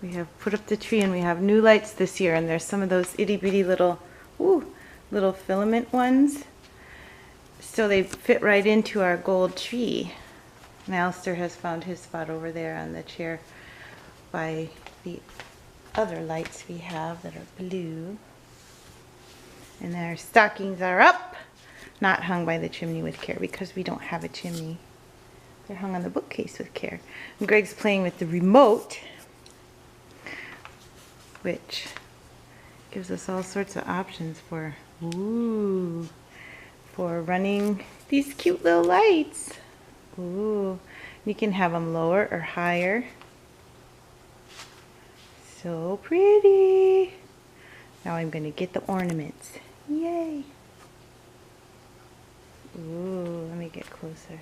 We have put up the tree and we have new lights this year, and there's some of those itty bitty little, little filament ones. So they fit right into our gold tree. And Alistair has found his spot over there on the chair by the other lights we have that are blue. And our stockings are up, not hung by the chimney with care because we don't have a chimney. They're hung on the bookcase with care. And Greg's playing with the remote, which gives us all sorts of options for running these cute little lights. Ooh, you can have them lower or higher. So pretty. Now I'm going to get the ornaments. Yay. Ooh, let me get closer.